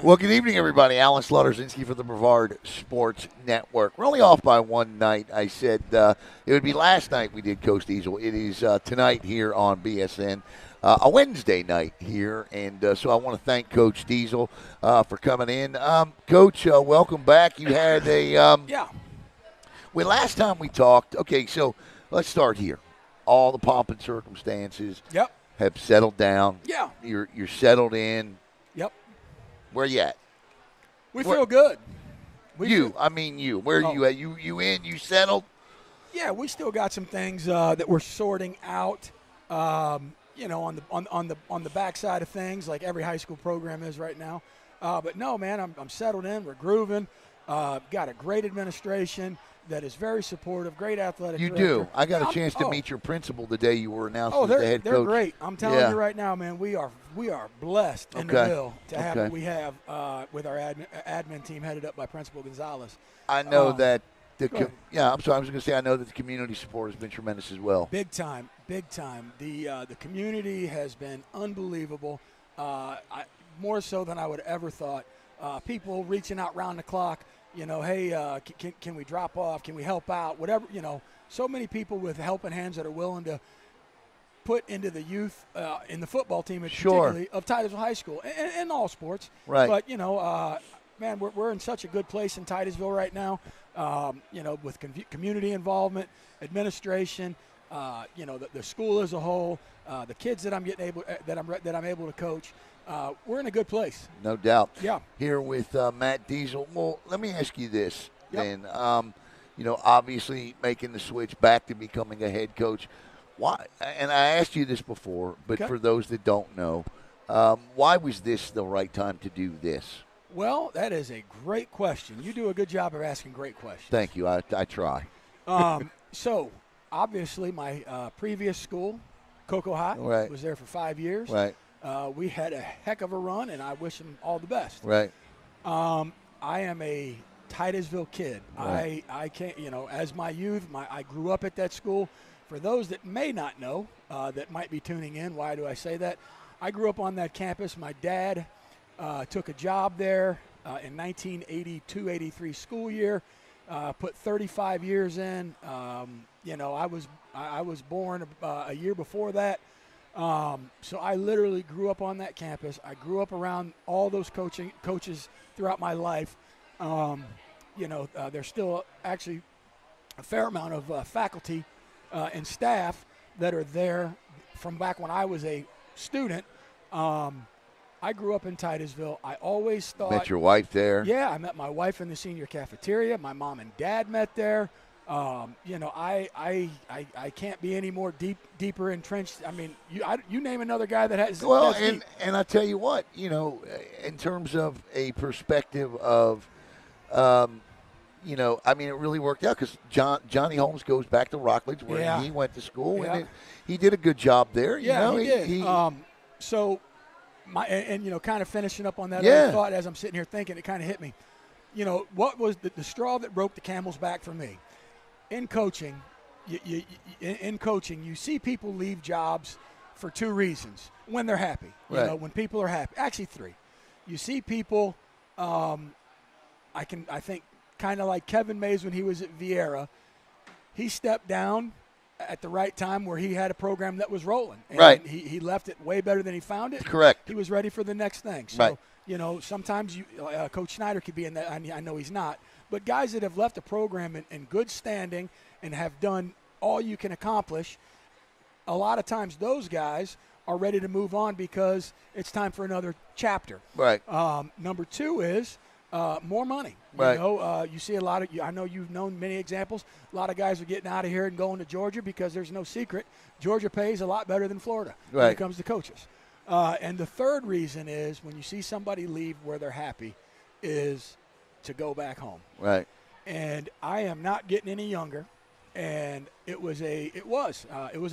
Well, good evening, everybody. Alan Slaughterzinski for the Brevard Sports Network. We're only off by one night. I said it would be last night we did Coach Diesel. It is tonight here on BSN, a Wednesday night here. And so I want to thank Coach Diesel for coming in. Coach, welcome back. You had a Yeah. Well, last time we talked, okay, so let's start here. All the pomp and circumstances Yep. have settled down. Yeah. You're settled in. Yep. Where you at? We feel good. You. Where are you at? You in? You settled? Yeah, we still got some things that we're sorting out. On the backside of things, like every high school program is right now. But no, man, I'm settled in. We're grooving. Got a great administration that is very supportive. Great athletic. You director. do. I got a chance to meet your principal the day you were announced as the head coach. They're great. I'm telling you right now, man. We are blessed in the Ville to have what we have with our admin team headed up by Principal Gonzalez. I know that I'm sorry. I was going to say I know that the community support has been tremendous as well. Big time. The community has been unbelievable. More so than I would have ever thought. People reaching out round the clock. Hey, can we drop off? Can we help out? Whatever, so many people with helping hands that are willing to put into the youth in the football team, particularly of Titusville High School and all sports. Right. But, man, we're in such a good place in Titusville right now, with community involvement, administration, the school as a whole, the kids that I'm able to coach. We're in a good place. No doubt. Yeah. Here with Matt Diesel. Well, let me ask you this, Yep. then. Obviously making the switch back to becoming a head coach. Why? And I asked you this before, but for those that don't know, why was this the right time to do this? Well, that is a great question. You do a good job of asking great questions. Thank you. I try. So, obviously, my previous school, Cocoa High, was there for 5 years. Right. We had a heck of a run, and I wish them all the best. Right. I am a Titusville kid. Right. I can't, as my youth, I grew up at that school. For those that may not know, that might be tuning in, why do I say that? I grew up on that campus. My dad took a job there in 1982-83 school year. Put 35 years in. I was born a year before that. So I literally grew up on that campus. I grew up around all those coaches throughout my life. There's still actually a fair amount of faculty and staff that are there from back when I was a student. I grew up in Titusville. I always thought. Met your wife there? Yeah, I met my wife in the senior cafeteria. My mom and dad met there. I can't be any more deeper entrenched. I mean, you name another guy that has. Well, and I tell you what, in terms of a perspective of, it really worked out because Johnny Holmes goes back to Rockledge where he went to school, and he did a good job there. He did. Kind of finishing up on that other thought as I'm sitting here thinking, it kind of hit me. What was the straw that broke the camel's back for me? In coaching, you see people leave jobs for two reasons. When they're happy, when people are happy. Actually, three. You see people. I think kind of like Kevin Mays when he was at Vieira. He stepped down at the right time where he had a program that was rolling. And he left it way better than he found it. Correct. He was ready for the next thing. So, sometimes Coach Schneider could be in that. I know he's not. But guys that have left a program in good standing and have done all you can accomplish, a lot of times those guys are ready to move on because it's time for another chapter. Right. Number two is more money. Right. You see a lot of – I know you've known many examples. A lot of guys are getting out of here and going to Georgia because there's no secret. Georgia pays a lot better than Florida when it comes to coaches. And the third reason is when you see somebody leave where they're happy is to go back home. Right. And I am not getting any younger, and it was a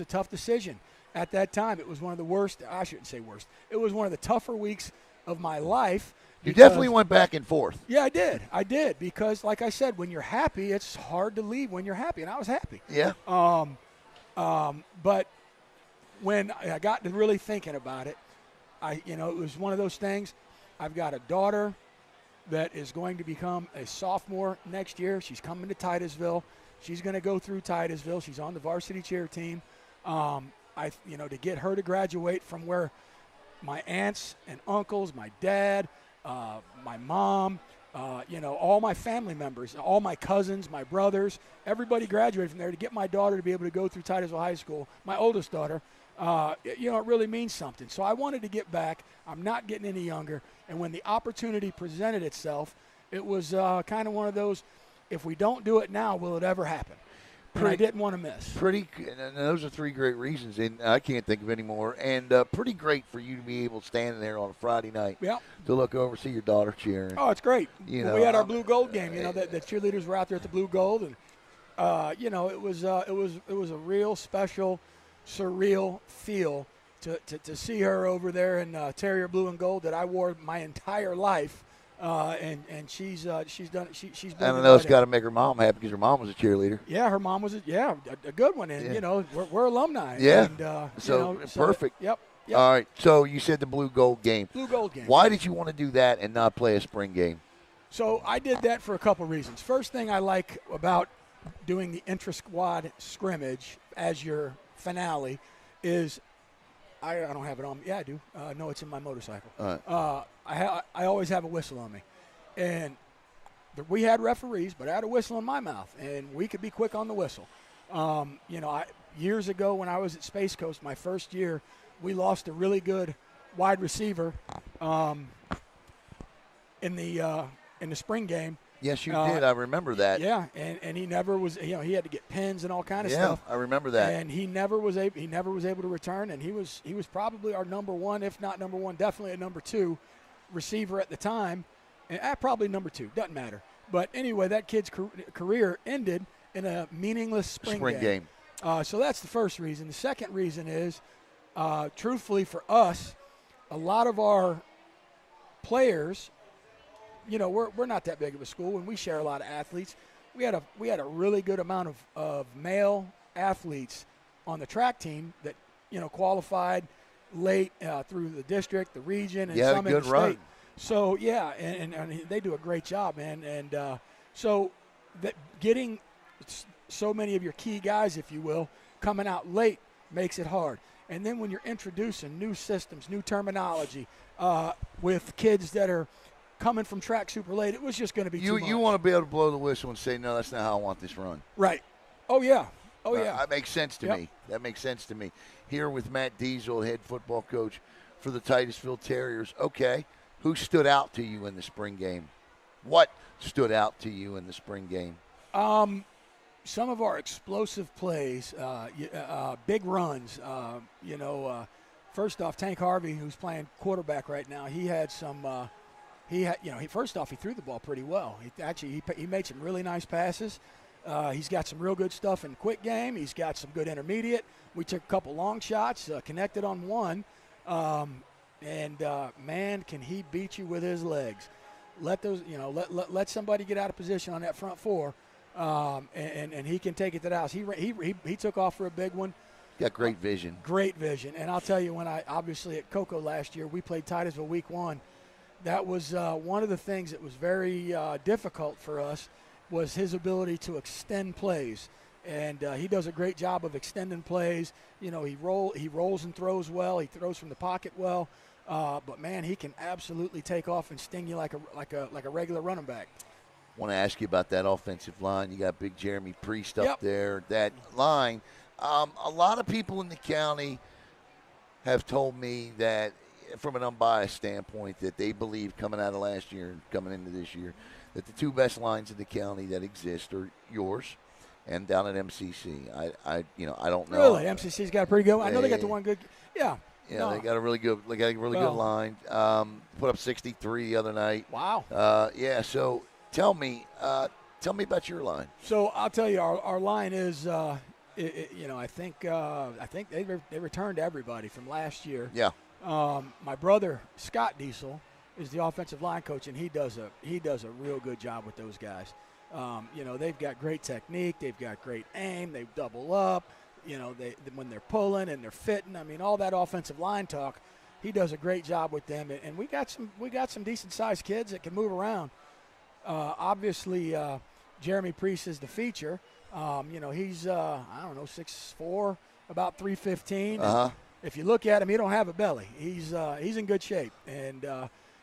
tough decision at that time. It was one of the worst. I shouldn't say worst. It was one of the tougher weeks of my life. You definitely went back and forth. Yeah, I did because, like I said, when you're happy, it's hard to leave when you're happy, and I was happy. Yeah. But when I got to really thinking about it, it was one of those things. I've got a daughter that is going to become a sophomore next year. She's coming to Titusville. She's going to go through Titusville. She's on the varsity cheer team. To get her to graduate from where my aunts and uncles, my dad, my mom, all my family members, all my cousins, my brothers, everybody graduated from there, to get my daughter to be able to go through Titusville High School, my oldest daughter, it really means something. So I wanted to get back. I'm not getting any younger. And when the opportunity presented itself, it was kind of one of those, if we don't do it now, will it ever happen? And I didn't want to miss. And those are three great reasons, and I can't think of any more. And pretty great for you to be able to stand there on a Friday night to look over, see your daughter cheering. Oh, it's great. We had our blue gold game. The cheerleaders were out there at the blue gold, and it was a real special, surreal feel to see her over there in Terrier blue and gold that I wore my entire life. And she's done it. She's been. And I know it's got to make her mom happy because her mom was a cheerleader. Yeah, her mom was a good one, and we're alumni. Yeah, and, perfect. Yep. All right. So you said the blue gold game. Blue gold game. Why did you want to do that and not play a spring game? So I did that for a couple reasons. First thing I like about doing the intra-squad scrimmage as your finale is. I don't have it on me. Yeah, I do. No, it's in my motorcycle. All right. I always have a whistle on me. And we had referees, but I had a whistle in my mouth, and we could be quick on the whistle. Years ago when I was at Space Coast, my first year, we lost a really good wide receiver in the spring game. Yes, you did. I remember that. Yeah, and he never was. He had to get pins and all kind of stuff. Yeah, I remember that. And he never was able to return. And he was probably our number one, if not number one, definitely a number two receiver at the time. And probably number two, doesn't matter. But anyway, that kid's career ended in a meaningless spring game. So that's the first reason. The second reason is, truthfully for us, a lot of our players. We're not that big of a school, and we share a lot of athletes. We had a really good amount of male athletes on the track team that qualified late through the district, the region, and some in the state. Run. So and they do a great job, man. And so that getting so many of your key guys, if you will, coming out late makes it hard. And then when you're introducing new systems, new terminology with kids that are coming from track super late, it was just going to be too much. You want to be able to blow the whistle and say, no, that's not how I want this run. Right. Oh, yeah. That makes sense to me. That makes sense to me. Here with Matt Diesel, head football coach for the Titusville Terriers. Okay, who stood out to you in the spring game? What stood out to you in the spring game? Some of our explosive plays, big runs. First off, Tank Harvey, who's playing quarterback right now, he had some first off, he threw the ball pretty well. He made some really nice passes. He's got some real good stuff in quick game. He's got some good intermediate. We took a couple long shots, connected on one. Man, can he beat you with his legs. Let somebody get out of position on that front four, and he can take it to the house. He took off for a big one. Got great vision. Great vision. And I'll tell you, when obviously at Cocoa last year, we played Titusville week 1. That was one of the things that was very difficult for us, was his ability to extend plays. And he does a great job of extending plays. He rolls and throws well. He throws from the pocket well. But man, he can absolutely take off and sting you like a regular running back. I want to ask you about that offensive line. You got big Jeremy Priest up there. That line. A lot of people in the county have told me that, from an unbiased standpoint, that they believe coming out of last year and coming into this year that the two best lines in the county that exist are yours and down at MCC. I don't know. Really, MCC's got a pretty good one. I know they got the one good. Yeah. Yeah, they got a really good. They got a really good line. Put up 63 the other night. Wow. So tell me about your line. So I'll tell you, our line is. I think they returned everybody from last year. Yeah. My brother Scott Diesel is the offensive line coach, and he does a real good job with those guys. They've got great technique, they've got great aim, they double up. When they're pulling and they're fitting. I mean, all that offensive line talk. he does a great job with them. And we got some decent sized kids that can move around. Obviously, Jeremy Priest is the feature. He's I don't know, 6'4", about 315. If you look at him, he don't have a belly. He's in good shape, and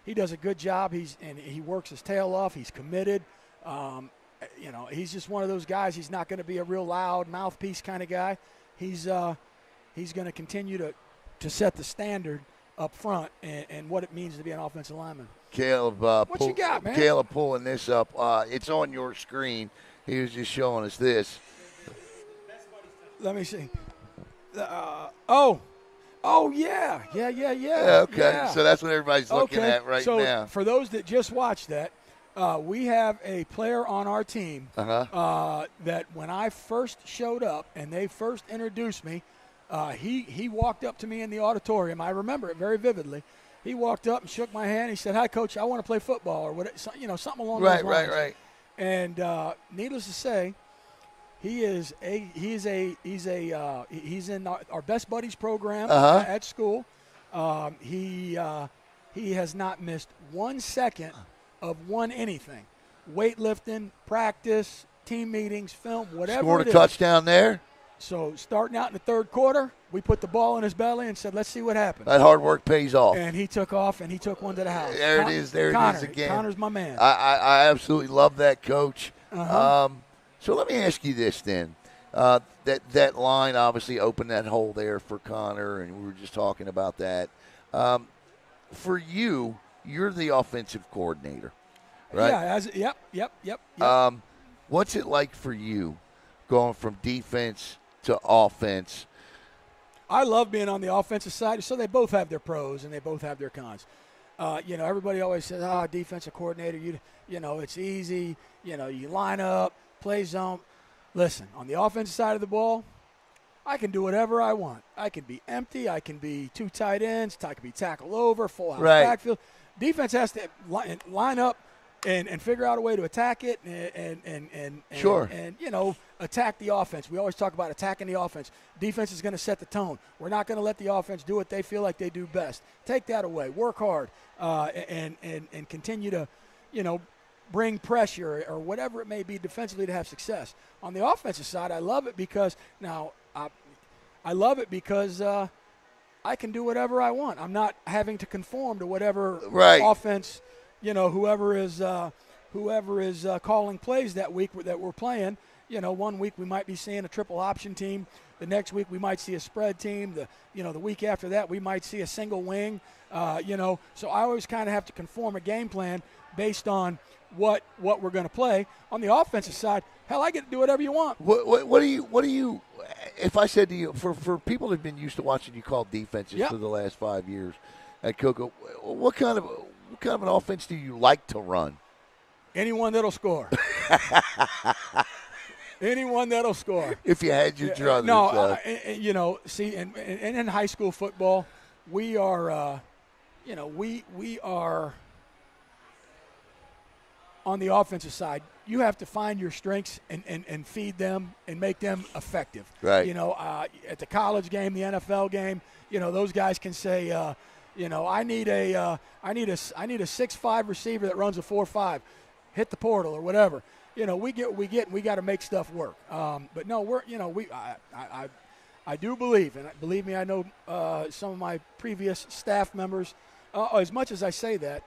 he does a good job. He works his tail off. He's committed. He's just one of those guys. He's not going to be a real loud mouthpiece kind of guy. He's going to continue to set the standard up front and what it means to be an offensive lineman. Caleb, what you got, man? Caleb pulling this up. It's on your screen. He was just showing us this. Let me see. Yeah. Okay, yeah. So that's what everybody's looking at right now. So for those that just watched that, we have a player on our team that when I first showed up and they first introduced me, he walked up to me in the auditorium. I remember it very vividly. He walked up and shook my hand. He said, "Hi, Coach. I want to play football," or what, something along those lines. Right. And needless to say, he's in our Best Buddies program at school. He has not missed 1 second of anything. Weightlifting, practice, team meetings, film, whatever. Scored a touchdown there. So starting out in the third quarter, we put the ball in his belly and said, "Let's see what happens." That hard work pays off. And he took off, and he took one to the house. There it is again. Connor's my man. I absolutely love that, Coach. So let me ask you this then. That line obviously opened that hole there for Connor, and we were just talking about that. For you, you're the offensive coordinator, right? Yeah. Yep. What's it like for you going from defense to offense? I love being on the offensive side. So they both have their pros and they both have their cons. Everybody always says, defensive coordinator, it's easy. You line up, play zone. Listen, on the offensive side of the ball, I can do whatever I want. I can be empty. I can be two tight ends. I can be tackle over, full house backfield. Defense has to line up and figure out a way to attack it and attack the offense. We always talk about attacking the offense. Defense is going to set the tone. We're not going to let the offense do what they feel like they do best. Take that away. Work hard and continue to, bring pressure or whatever it may be defensively to have success. On the offensive side, I love it because I can do whatever I want. I'm not having to conform to whatever offense, whoever is calling plays that week that we're playing. 1 week we might be seeing a triple option team. The next week we might see a spread team. The week after that we might see a single wing. So I always kind of have to conform a game plan based on what we're going to play. On the offensive side, hell, I get to do whatever you want. What do you? If I said to you, for people that have been used to watching you call defenses for the last 5 years at Cocoa, what kind of an offense do you like to run? Anyone that'll score. Anyone that'll score. If you had your druthers. No, see, and in high school football, we are, we are on the offensive side. You have to find your strengths and feed them and make them effective. Right. At the college game, the NFL game, those guys can say, I need a 6'5" receiver that runs a 4.5. Hit the portal or whatever. We got to make stuff work. But no, I do believe, and believe me, I know some of my previous staff members, as much as I say that,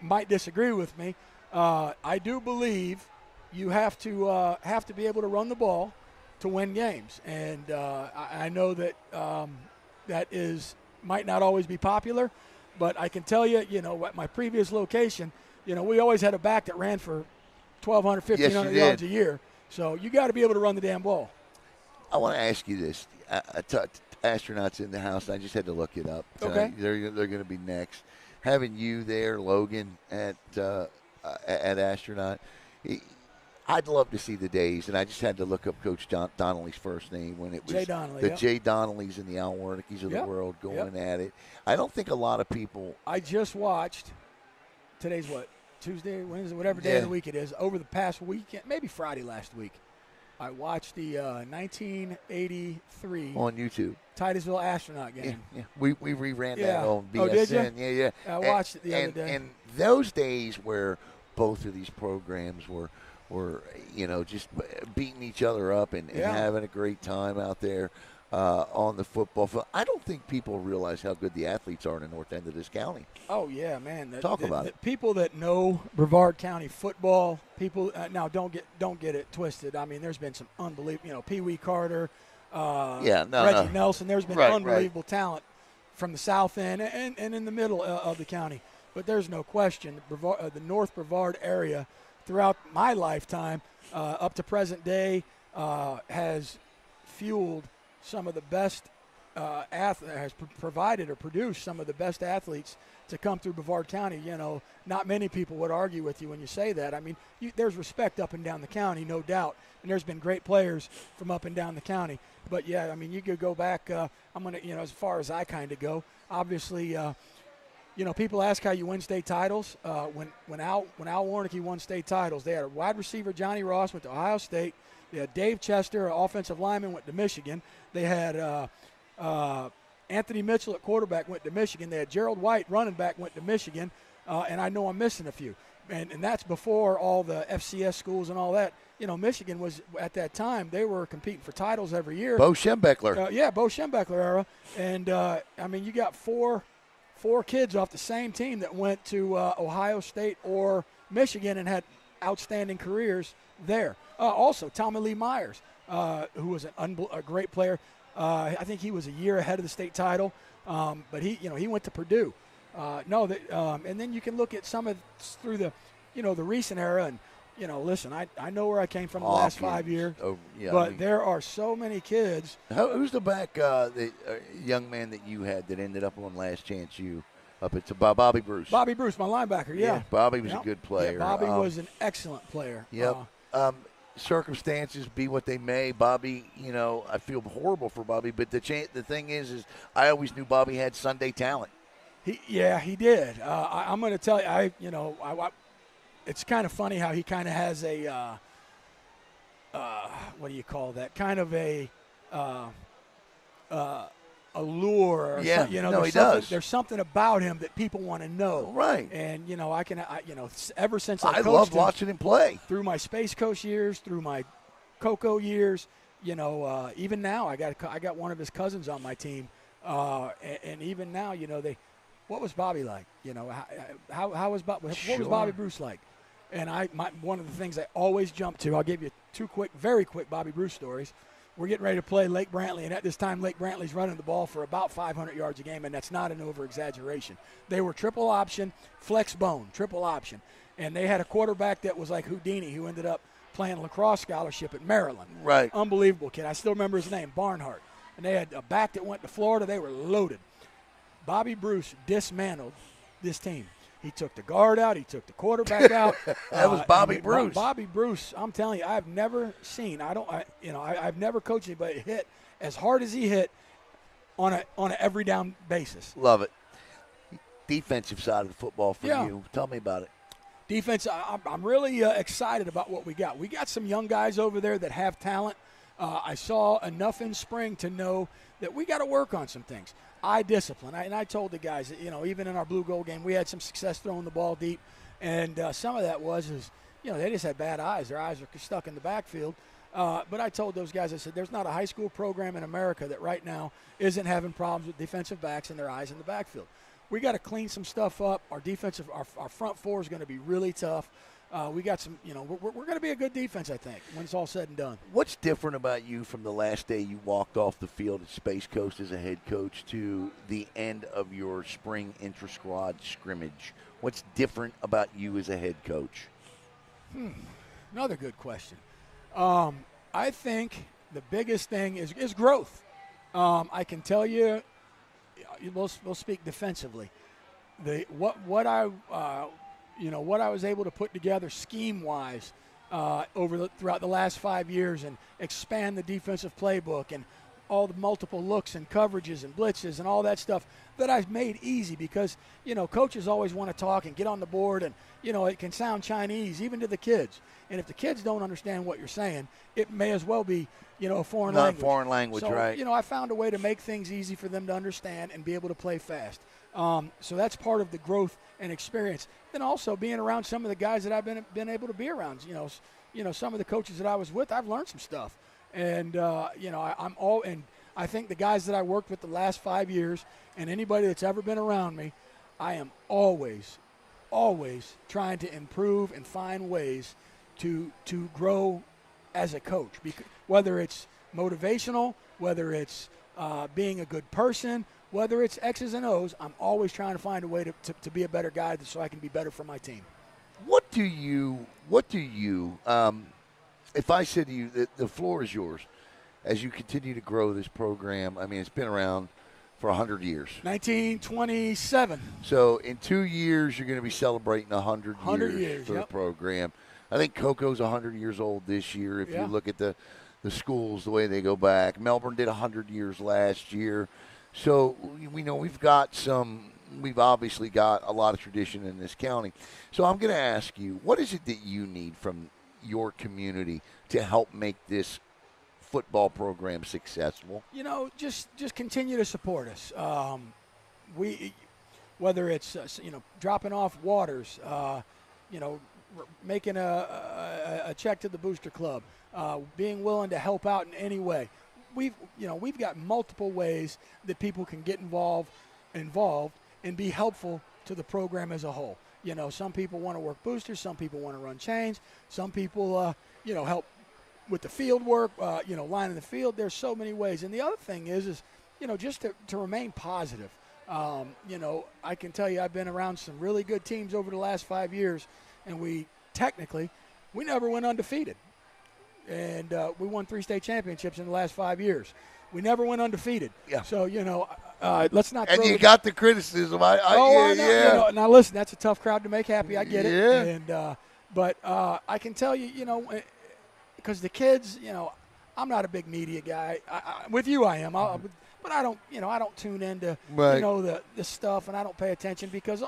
might disagree with me. I do believe you have to be able to run the ball to win games, and I know that that might not always be popular, but I can tell you, at my previous location, we always had a back that ran for 1,200, 1,500 yards a year. So you got to be able to run the damn ball. I want to ask you this. Astronauts in the house, I just had to look it up. Okay. They're going to be next. Having you there, Logan, at Astronaut, I'd love to see the days, and I just had to look up Coach Donnelly's first name when it was Jay Donnelly, Jay Donnellys and the Al Warnekes of the world going at it. I don't think a lot of people. I just watched. Today's what? Tuesday, Wednesday, whatever day of the week it is. Over the past weekend, maybe Friday last week, I watched the 1983 on YouTube. Titusville astronaut game. Yeah. We reran Yeah. that on BSN. Oh, did you? Yeah. I watched it the other day. And those days where both of these programs were just beating each other up and having a great time out there on the football field. I don't think people realize how good the athletes are in the north end of this county. Oh yeah, man. Talk about it. People that know Brevard County football, people now don't get it twisted. I mean, there's been some unbelievable, Pee Wee Carter, Reggie Nelson. There's been unbelievable talent from the south end and in the middle of the county. But there's no question the North Brevard area throughout my lifetime up to present day has fueled some of the best has provided or produced some of the best athletes to come through Brevard County. Not many people would argue with you when you say that. I mean, there's respect up and down the county, no doubt, and there's been great players from up and down the county. But yeah, I mean, you could go back. I'm gonna, as far as I kind of go. Obviously, people ask how you win state titles. When Al Warneke won state titles, they had a wide receiver, Johnny Ross, went to Ohio State. They had Dave Chester, an offensive lineman, went to Michigan. They had Anthony Mitchell at quarterback, went to Michigan. They had Gerald White, running back, went to Michigan. And I know I'm missing a few. And that's before all the FCS schools and all that. Michigan was, at that time, they were competing for titles every year. Bo Schembechler. Bo Schembechler era. And, you got four kids off the same team that went to Ohio State or Michigan and had outstanding careers there. Also, Tommy Lee Myers, who was a great player. I think he was a year ahead of the state title, but he went to Purdue. And then you can look at some of through the recent era, and listen, I know where I came from the last 5 years, but there are so many kids. Who's the back the young man that you had that ended up on Last Chance U? Up at Bobby Bruce. Bobby Bruce, my linebacker. Yeah, Bobby was a good player. Yeah, Bobby was an excellent player. Yep. Circumstances be what they may, Bobby. I feel horrible for Bobby, but the thing is I always knew Bobby had Sunday talent. He did. I'm going to tell you, it's kind of funny how he kind of has a what do you call that? Kind of a allure. Or he does. There's something about him that people want to know. Right. And ever since I love watching him play. Through my Space Coast years, through my Coco years, even now I got one of his cousins on my team, and even now, what was Bobby like? How was Bobby? What was Bobby Bruce like? And one of the things I always jump to, I'll give you two very quick Bobby Bruce stories. We're getting ready to play Lake Brantley, and at this time, Lake Brantley's running the ball for about 500 yards a game, and that's not an over-exaggeration. They were triple option, flex bone, triple option. And they had a quarterback that was like Houdini, who ended up playing lacrosse scholarship at Maryland. Right. Unbelievable kid. I still remember his name, Barnhart. And they had a back that went to Florida. They were loaded. Bobby Bruce dismantled this team. He took the guard out. He took the quarterback out. That was Bobby Bruce. Bobby Bruce, I'm telling you, I've never seen. I've never coached anybody hit as hard as he hit on a every down basis. Love it. Defensive side of the football for you. Tell me about it. Defense, I'm really excited about what we got. We got some young guys over there that have talent. I saw enough in spring to know that we got to work on some things. Eye discipline. And I told the guys that, even in our blue gold game, we had some success throwing the ball deep. And some of that was they just had bad eyes. Their eyes are stuck in the backfield. But I told those guys, I said, there's not a high school program in America that right now isn't having problems with defensive backs and their eyes in the backfield. We got to clean some stuff up. Our front four is going to be really tough. We got some, we're going to be a good defense, I think, when it's all said and done. What's different about you from the last day you walked off the field at Space Coast as a head coach to the end of your spring intra-squad scrimmage? What's different about you as a head coach? Another good question. I think the biggest thing is growth. I can tell you, we'll speak defensively. What I was able to put together scheme-wise throughout the last 5 years and expand the defensive playbook and all the multiple looks and coverages and blitzes and all that stuff that I've made easy because, coaches always want to talk and get on the board and, it can sound Chinese even to the kids. And if the kids don't understand what you're saying, it may as well be, a foreign language. Not foreign language, so, right. I found a way to make things easy for them to understand and be able to play fast. So that's part of the growth and experience. Then also being around some of the guys that I've been able to be around. Some of the coaches that I was with, I've learned some stuff. And, and I think the guys that I worked with the last 5 years and anybody that's ever been around me, I am always trying to improve and find ways to grow as a coach, whether it's motivational, whether it's being a good person, whether it's X's and O's. I'm always trying to find a way to be a better guy so I can be better for my team. What do you if I said to you that the floor is yours as you continue to grow this program? I mean, it's been around for 100 years. 1927. So in 2 years, you're going to be celebrating 100 years for the program. I think Coco's 100 years old this year. If you look at the schools, the way they go back. Melbourne did 100 years last year. So we know we've obviously got a lot of tradition in this county. So I'm going to ask you, what is it that you need from your community to help make this football program successful? Just continue to support us. Whether it's dropping off waters, making a check to the booster club, being willing to help out in any way. We've got multiple ways that people can get involved and be helpful to the program as a whole. Some people want to work boosters, some people want to run chains, some people help with the field work, lining the field. There's so many ways. And the other thing is just to remain positive. I can tell you I've been around some really good teams over the last 5 years, and we never went undefeated. And we won 3 state championships in the last 5 years. We never went undefeated. Yeah. So, let's not. And you got the criticism. I know. Now, listen, that's a tough crowd to make happy. I get it. Yeah. And but I can tell you, because the kids, I'm not a big media guy. With you, I am. But I don't tune into the stuff, and I don't pay attention because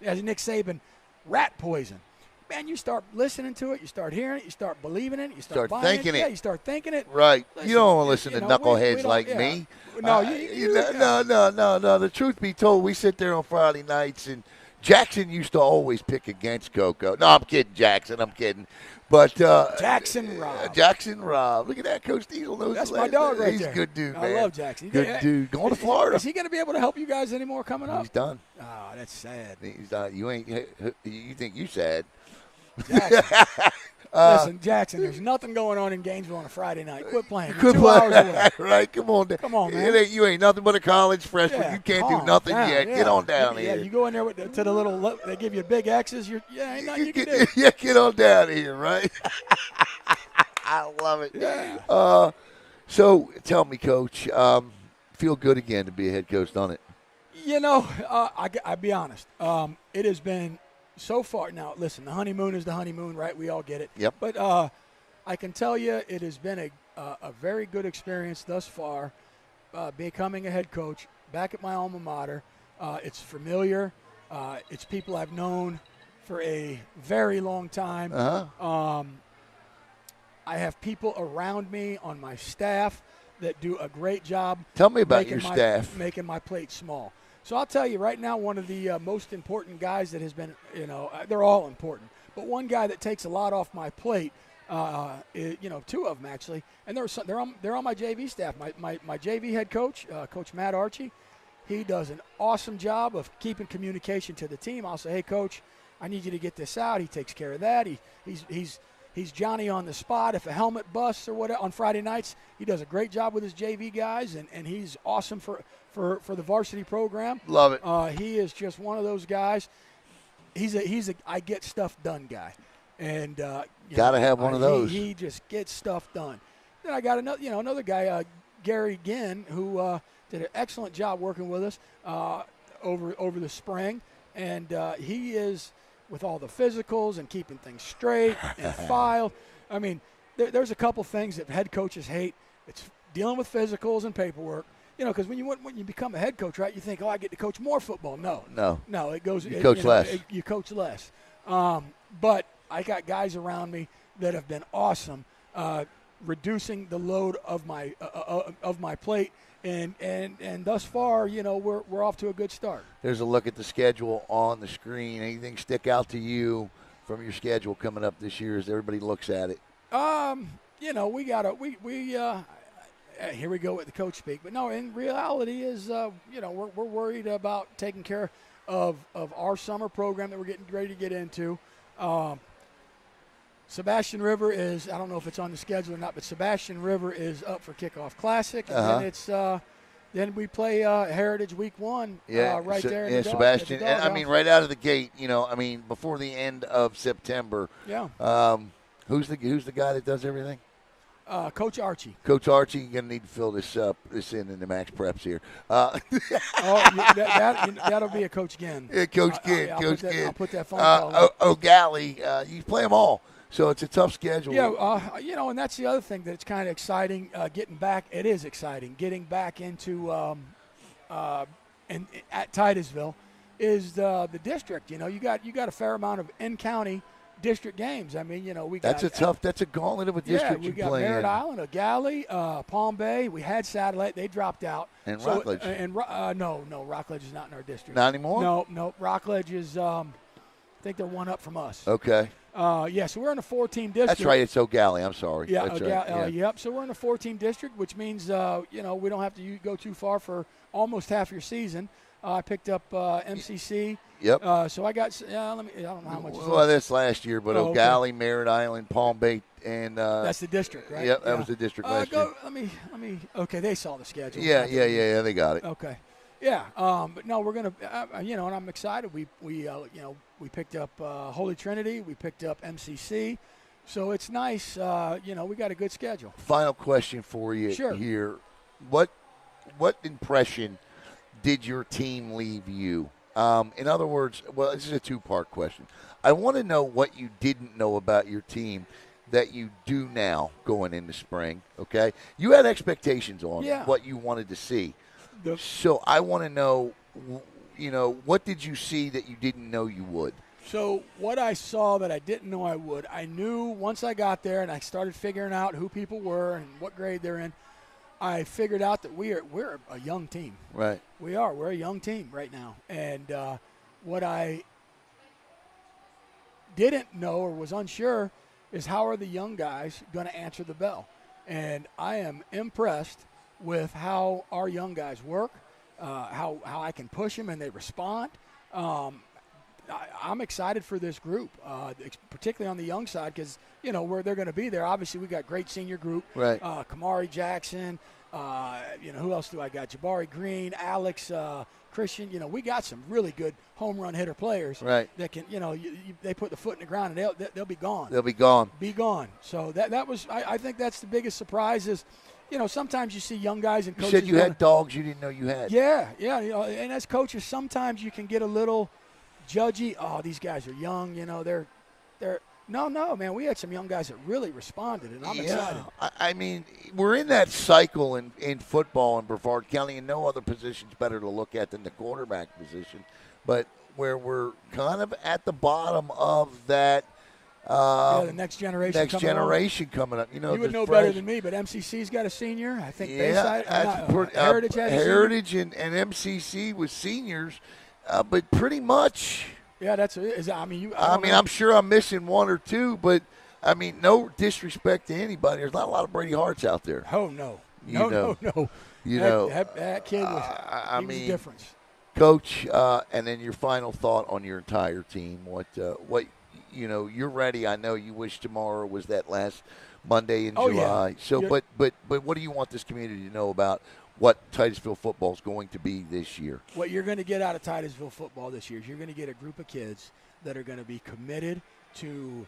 as Nick Saban, rat poison. Man, you start listening to it, you start hearing it, you start believing it, you start buying thinking it. Yeah, you start thinking it. Right. Listen, you don't want to listen to knuckleheads like me. No, No. The truth be told, we sit there on Friday nights, and Jackson used to always pick against Coco. No, I'm kidding, Jackson. I'm kidding. But Jackson Rob. Look at that. Coach Diesel knows. That's my dog right He's there. He's a good dude, man. I love Jackson. Good dude. Going to Florida. Is he going to be able to help you guys anymore coming up? He's done. Oh, that's sad. He's done. You think you sad. Jackson. Listen, Jackson, there's nothing going on in Gainesville on a Friday night. Quit playing. You're 2 hours away. Right, come on, man. You ain't nothing but a college freshman. Yeah, you can't do nothing yet. Yeah. Get on down here. Yeah, you go in there to the little. They give you big X's. Ain't nothing you can do. Yeah, get on down here, right? I love it. Yeah. So tell me, Coach, feel good again to be a head coach, don't it? I'll be honest. It has been. So far, now listen, the honeymoon is the honeymoon, right? We all get it. Yep. But I can tell you it has been a very good experience thus far, becoming a head coach back at my alma mater. It's familiar. It's people I've known for a very long time. Uh-huh. I have people around me on my staff that do a great job. Tell me about your staff. Making my plate small. So I'll tell you right now, one of the most important guys that has been, they're all important, but one guy that takes a lot off my plate, is, 2 of them actually, and they're on my JV staff. My JV head coach, Coach Matt Archie, he does an awesome job of keeping communication to the team. I'll say, hey, Coach, I need you to get this out. He takes care of that. He's Johnny on the spot. If a helmet busts or whatever on Friday nights, he does a great job with his JV guys, and he's awesome for the varsity program. Love it. He is just one of those guys. He's a I get stuff done guy, and gotta have one of those. He just gets stuff done. Then I got another guy, Gary Ginn, who did an excellent job working with us over the spring, and he is with all the physicals and keeping things straight and filed. I mean, there's a couple things that head coaches hate. It's dealing with physicals and paperwork. Because when you become a head coach, right, you think, I get to coach more football. No, it goes. You coach less. You coach less. But I got guys around me that have been awesome, reducing the load of my plate, and thus far, we're off to a good start. There's a look at the schedule on the screen. Anything stick out to you from your schedule coming up this year as everybody looks at it? We gotta here we go with the coach speak, but no, in reality is we're worried about taking care of our summer program that we're getting ready to get into. Sebastian River is, I don't know if it's on the schedule or not, but Sebastian River is up for Kickoff Classic, and then we play Heritage Week 1 right there in the Sebastian. And right out of the gate, before the end of September. Yeah. Who's the guy that does everything? Coach Archie. Coach Archie, you're going to need to fill this in the Max Preps here. That'll be a Coach Ginn. Yeah, Coach Ginn. I'll put that phone call. O'Galley, you play them all. So it's a tough schedule. Yeah, and that's the other thing that's kind of exciting. Getting back, it is exciting. Getting back into at Titusville is the district. You got a fair amount of in-county district games. We got that's a gauntlet of a district you play in. We got Merritt Island, O'Galley, Palm Bay. We had Satellite. They dropped out. And Rockledge. No, Rockledge is not in our district. Not anymore? No. Rockledge is, I think they're one up from us. Okay. So we're in a 14 district. That's right. It's O'Galley. I'm sorry. Yeah, that's right. Yep. So we're in a 14 district, which means, we don't have to go too far for almost half your season. I picked up MCC. Yep. So I got. I don't know how much. Well, that's last year, but O'Galley, Merritt Island, Palm Bay, and that's the district, right? Yep, that was the district last year. Let me. Okay, they saw the schedule. Yeah, they got it. Okay. Yeah. But no, we're gonna. And I'm excited. We picked up Holy Trinity. We picked up MCC. So it's nice. We got a good schedule. Final question for you here. What impression did your team leave you? In other words, this is a two-part question. I want to know what you didn't know about your team that you do now going into spring, okay? You had expectations on what you wanted to see. So I want to know, what did you see that you didn't know you would? So what I saw that I didn't know I would, I knew once I got there and I started figuring out who people were and what grade they're in, I figured out that we're a young team. Right. We're a young team right now. And what I didn't know or was unsure is how are the young guys going to answer the bell. And I am impressed with how our young guys work, how I can push them and they respond. I'm excited for this group, particularly on the young side because, where they're going to be there. Obviously, we got great senior group. Right. Kamari Jackson, who else do I got? Jabari Green, Alex, Christian. We got some really good home run hitter players. Right. That can, they put the foot in the ground and they'll be gone. They'll be gone. Be gone. So that was, I think that's the biggest surprise is, sometimes you see young guys and coaches. You said you had dogs you didn't know you had. Yeah. And as coaches, sometimes you can get a little judgy. Oh, these guys are young. They're. No, man. We had some young guys that really responded, and I'm excited. I mean, we're in that cycle in football in Brevard County, and no other position's better to look at than the quarterback position. But where we're kind of at the bottom of that. The next generation coming up. You would know better than me, but MCC's got a senior. I think Bayside, Heritage has Heritage and MCC with seniors, but pretty much. Yeah, I'm sure I'm missing one or two, but no disrespect to anybody. There's not a lot of Brady Harts out there. Oh no, no. That kid was. He was a difference. Coach, and then your final thought on your entire team. What you're ready. I know you wish tomorrow was that last Monday in July. Yeah. So, but what do you want this community to know about what Titusville football is going to be this year? What you're going to get out of Titusville football this year is you're going to get a group of kids that are going to be committed to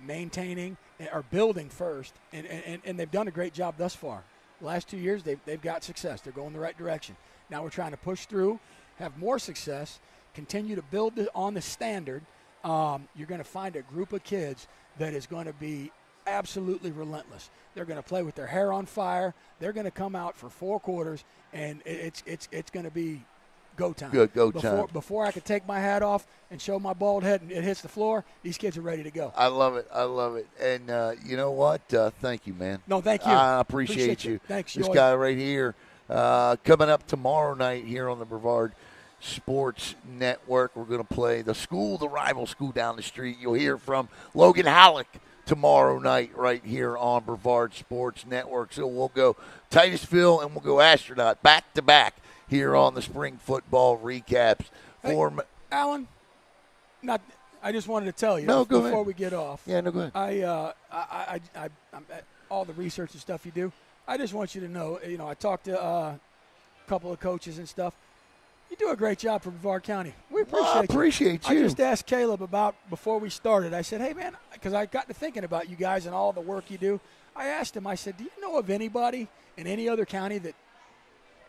maintaining or building first, and they've done a great job thus far. The last 2 years, they've got success. They're going the right direction. Now we're trying to push through, have more success, continue to build on the standard. You're going to find a group of kids that is going to be absolutely relentless. They're going to play with their hair on fire. They're going to come out for 4 quarters, and it's going to be go time. Good, go time. Before I can take my hat off and show my bald head and it hits the floor, these kids are ready to go. I love it. And you know what? Thank you, man. No, thank you. I appreciate you. Thanks, This Joy. guy right here coming up tomorrow night here on the Brevard Sports Network. We're going to play the rival school down the street. You'll hear from Logan Halleck tomorrow night right here on Brevard Sports Network. So we'll go Titusville and we'll go Astronaut back-to-back here on the spring football recaps. Alan, I just wanted to tell you before we get off. Yeah, no, go ahead. I'm all the research and stuff you do. I just want you to know, I talked to a couple of coaches and stuff. You do a great job for Brevard County. We appreciate you. I just asked Caleb before we started. I said, hey, man, because I got to thinking about you guys and all the work you do. I asked him, I said, do you know of anybody in any other county that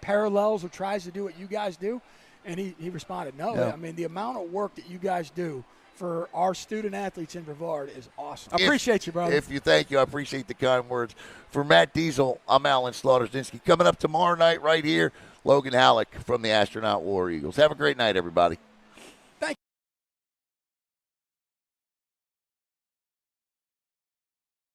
parallels or tries to do what you guys do? And he responded, no. I mean, the amount of work that you guys do for our student athletes in Brevard is awesome. I appreciate you, brother. Thank you. I appreciate the kind words. For Matt Diesel, I'm Alan Slaughter-Zinsky. Coming up tomorrow night right here, Logan Halleck from the Astronaut War Eagles. Have a great night, everybody.